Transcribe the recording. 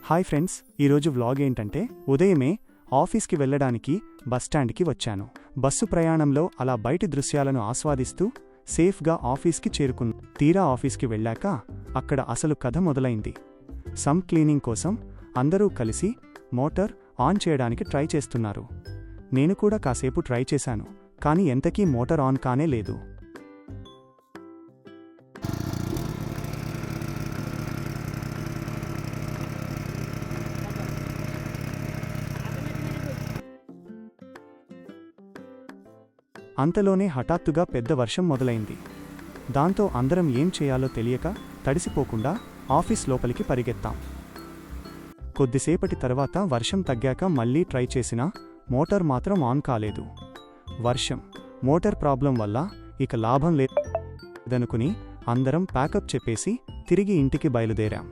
Hi friends, ఈరోజు vlog ఏంటంటే ఉదయమే ఆఫీస్కి వెళ్ళడానికి బస్టాండ్కి వచ్చాను. బస్సు ప్రయాణంలో అలా బయటి దృశ్యాలను ఆస్వాదిస్తూ సేఫ్గా ఆఫీస్కి చేరుకున్నా. తీరా ఆఫీస్కి వెళ్ళాక అక్కడ అసలు కథ మొదలైంది. సమ్ క్లీనింగ్ కోసం అందరూ కలిసి మోటార్ ఆన్ చేయడానికి ట్రై చేస్తున్నారు. నేను కూడా కాసేపు ట్రై చేశాను, కానీ ఎంతకీ మోటార్ ఆన్ కానే లేదు. అంతలోనే హఠాత్తుగా పెద్ద వర్షం మొదలైంది. దాంతో అందరం ఏం చేయాలో తెలియక తడిసిపోకుండా ఆఫీస్ లోపలికి పరిగెత్తాం. కొద్దిసేపటి తర్వాత వర్షం తగ్గాక మళ్లీ ట్రై చేసినా మోటార్ మాత్రం ఆన్ కాలేదు. మోటార్ ప్రాబ్లం వల్ల ఇక లాభం లేదనుకుని అందరం ప్యాకప్ చెప్పేసి తిరిగి ఇంటికి బయలుదేరాం.